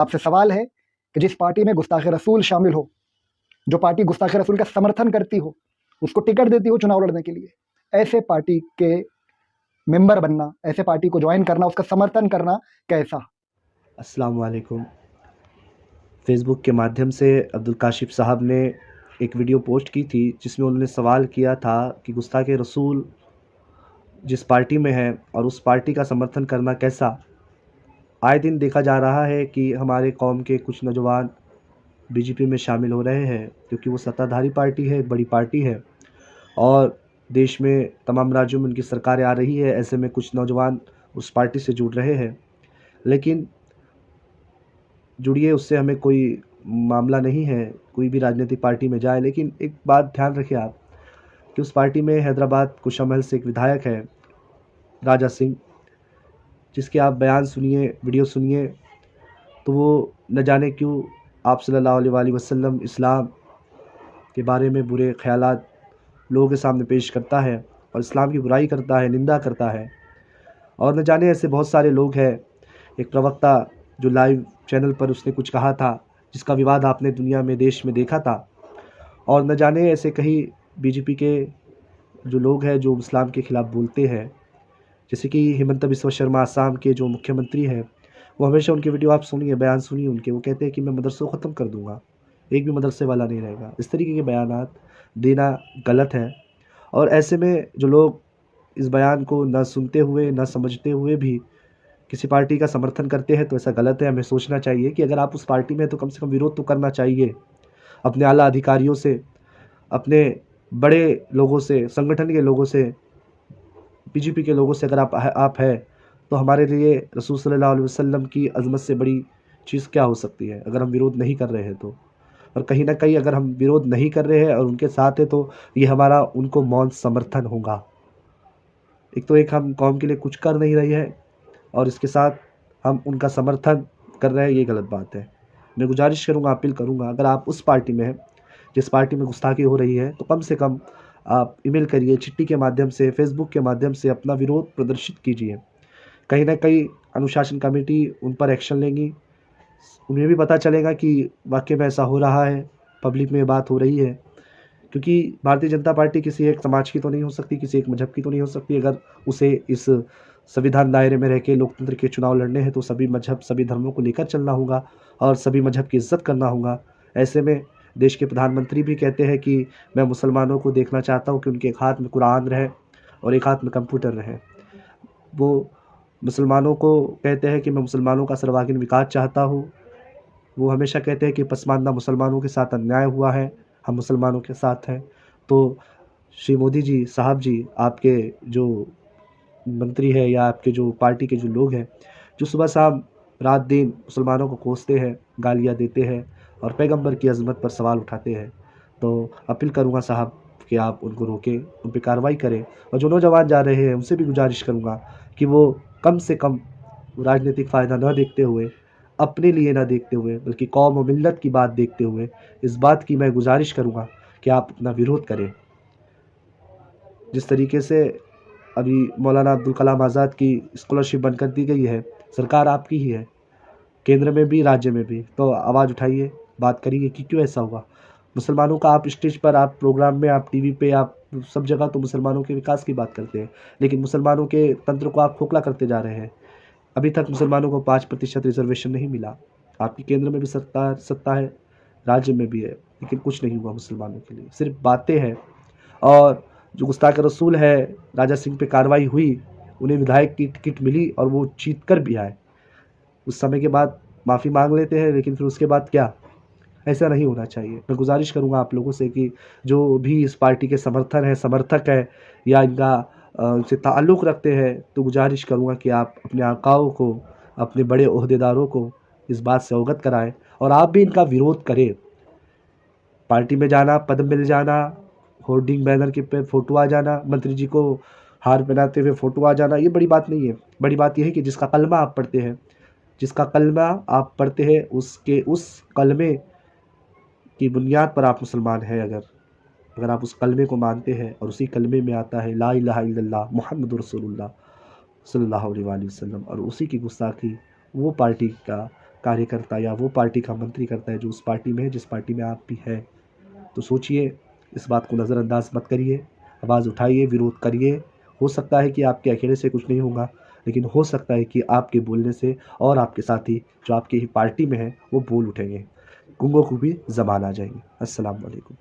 आपसे सवाल है कि जिस पार्टी में गुस्ताख रसूल शामिल हो, जो पार्टी गुस्ताख रसूल का समर्थन करती हो, उसको टिकट देती हो चुनाव लड़ने के लिए, ऐसे पार्टी के मेंबर बनना, ऐसे पार्टी को ज्वाइन करना, उसका समर्थन करना कैसा? अस्सलाम वालेकुम। फ़ेसबुक के माध्यम से अब्दुल काशिफ साहब ने एक वीडियो पोस्ट की थी जिसमें उन्होंने सवाल किया था कि गुस्ताखे रसूल जिस पार्टी में है और उस पार्टी का समर्थन करना कैसा। आए दिन देखा जा रहा है कि हमारे कौम के कुछ नौजवान बीजेपी में शामिल हो रहे हैं क्योंकि वो सत्ताधारी पार्टी है, बड़ी पार्टी है और देश में तमाम राज्यों में उनकी सरकारें आ रही है। ऐसे में कुछ नौजवान उस पार्टी से जुड़ रहे हैं, लेकिन जुड़िए उससे हमें कोई मामला नहीं है, कोई भी राजनीतिक पार्टी में जाए। लेकिन एक बात ध्यान रखिए आप कि उस पार्टी में हैदराबाद कुशामहल से एक विधायक है राजा सिंह, जिसके आप बयान सुनिए, वीडियो सुनिए, तो वो न जाने क्यों आप सल्लल्लाहु अलैहि वसल्लम इस्लाम के बारे में बुरे ख़यालात लोगों के सामने पेश करता है और इस्लाम की बुराई करता है, निंदा करता है। और न जाने ऐसे बहुत सारे लोग हैं। एक प्रवक्ता जो लाइव चैनल पर उसने कुछ कहा था जिसका विवाद आपने दुनिया में, देश में देखा था। और न जाने ऐसे कई बीजेपी के जो लोग हैं जो इस्लाम के ख़िलाफ़ बोलते हैं, जैसे कि हिमंता बिस्वा शर्मा आसाम के जो मुख्यमंत्री हैं, वो हमेशा उनके वीडियो आप सुनिए, बयान सुनिए उनके, वो कहते हैं कि मैं मदरसों को ख़त्म कर दूँगा, एक भी मदरसे वाला नहीं रहेगा। इस तरीके के बयानात देना गलत है। और ऐसे में जो लोग इस बयान को न सुनते हुए, न समझते हुए भी किसी पार्टी का समर्थन करते हैं, तो ऐसा गलत है। हमें सोचना चाहिए कि अगर आप उस पार्टी में हैं तो कम से कम विरोध तो करना चाहिए। अपने आला अधिकारियों से, अपने बड़े लोगों से, संगठन के लोगों से, बीजेपी के लोगों से अगर आप हैं, तो हमारे लिए रसूल सल्लल्लाहु अलैहि वसल्लम की अज़मत से बड़ी चीज़ क्या हो सकती है अगर हम विरोध नहीं कर रहे हैं तो। और कहीं न कहीं अगर हम विरोध नहीं कर रहे हैं और उनके साथ हैं, तो ये हमारा उनको मौन समर्थन होगा। एक हम कौम के लिए कुछ कर नहीं रही है और इसके साथ हम उनका समर्थन कर रहे हैं, ये गलत बात है। मैं गुजारिश करूँगा, अपील करूँगा, अगर आप उस पार्टी में हैं जिस पार्टी में गुस्ताखी हो रही है, तो कम से कम आप ईमेल करिए, चिट्ठी के माध्यम से, फ़ेसबुक के माध्यम से अपना विरोध प्रदर्शित कीजिए। कहीं न कहीं अनुशासन कमेटी उन पर एक्शन लेगी। उन्हें भी पता चलेगा कि वाक़ई में ऐसा हो रहा है, पब्लिक में ये बात हो रही है। क्योंकि भारतीय जनता पार्टी किसी एक समाज की तो नहीं हो सकती, किसी एक मज़हब की तो नहीं हो सकती। अगर उसे इस संविधान दायरे में रह के लोकतंत्र के चुनाव लड़ने हैं, तो सभी मज़हब, सभी धर्मों को लेकर चलना होगा और सभी मज़हब की इज़्ज़त करना होगा। ऐसे में देश के प्रधानमंत्री भी कहते हैं कि मैं मुसलमानों को देखना चाहता हूँ कि उनके एक हाथ में कुरान रहे और एक हाथ में कंप्यूटर रहे। वो मुसलमानों को कहते हैं कि मैं मुसलमानों का सर्वांगीण विकास चाहता हूँ। वो हमेशा कहते हैं कि पसमानदा मुसलमानों के साथ अन्याय हुआ है, हम मुसलमानों के साथ हैं। तो श्री मोदी जी, साहब जी, आपके जो मंत्री हैं या आपके जो पार्टी के जो लोग हैं, जो सुबह-शाम, रात-दिन मुसलमानों को कोसते हैं, गालियाँ देते हैं और पैगंबर की अज़मत पर सवाल उठाते हैं, तो अपील करूँगा साहब कि आप उनको रोकें, उन पे कार्रवाई करें। और जो नौजवान जा रहे हैं, उनसे भी गुज़ारिश करूँगा कि वो कम से कम राजनीतिक फ़ायदा न देखते हुए, अपने लिए ना देखते हुए, बल्कि कौम और मिल्लत की बात देखते हुए, इस बात की मैं गुज़ारिश करूँगा कि आप अपना विरोध करें। जिस तरीके से अभी मौलाना अब्दुल कलाम आज़ाद की स्कॉलरशिप बंद कर दी गई है, सरकार आपकी ही है, केंद्र में भी, राज्य में भी। तो आवाज़ उठाइए, बात करिए कि क्यों ऐसा हुआ। मुसलमानों का आप स्टेज पर, आप प्रोग्राम में, आप टीवी पे, आप सब जगह तो मुसलमानों के विकास की बात करते हैं, लेकिन मुसलमानों के तंत्र को आप खोखला करते जा रहे हैं। अभी तक मुसलमानों को 5% रिज़र्वेशन नहीं मिला। आपकी केंद्र में भी सत्ता सत्ता है, राज्य में भी है, लेकिन कुछ नहीं हुआ मुसलमानों के लिए, सिर्फ़ बातें हैं। और जो गुस्ताख रसूल है, राजा सिंह पे कार्रवाई हुई, उन्हें विधायक की टिकट मिली और वो जीत कर भी आए। उस समय के बाद माफ़ी माँग लेते हैं, लेकिन फिर उसके बाद क्या? ऐसा नहीं होना चाहिए। मैं गुज़ारिश करूँगा आप लोगों से कि जो भी इस पार्टी के समर्थन हैं, समर्थक हैं या इनका इनसे ताल्लुक़ रखते हैं, तो गुज़ारिश करूँगा कि आप अपने आकाओं को, अपने बड़े ओहदेदारों को इस बात से अवगत कराएँ और आप भी इनका विरोध करें। पार्टी में जाना, पद मिल जाना, होर्डिंग बैनर के पे फ़ोटो आ जाना, मंत्री जी को हार पहनाते हुए फ़ोटो आ जाना, ये बड़ी बात नहीं है। बड़ी बात ये है कि जिसका कलमा आप पढ़ते हैं, जिसका कलमा आप पढ़ते हैं, उसके उस कलमे की बुनियाद पर आप मुसलमान हैं। अगर आप उस कलमे को मानते हैं और उसी कलमे में आता है ला इलाहा इल्लल्लाह मुहम्मदुर रसूलुल्लाह सल्लल्लाहु अलैहि वसल्लम, और उसी की गुस्ताखी वो पार्टी का कार्यकर्ता या वो पार्टी का मंत्री करता है जो उस पार्टी में है जिस पार्टी में आप भी हैं। तो सोचिए, इस बात को नज़रअंदाज मत करिए, आवाज़ उठाइए, विरोध करिए। हो सकता है कि आपके अकेले से कुछ नहीं होगा, लेकिन हो सकता है कि आपके बोलने से और आपके साथी जो आपकी ही पार्टी में हैं वो बोल उठेंगे, गूंगों को भी ज़बान आ जाएगी। अस्सलाम वालेकुम।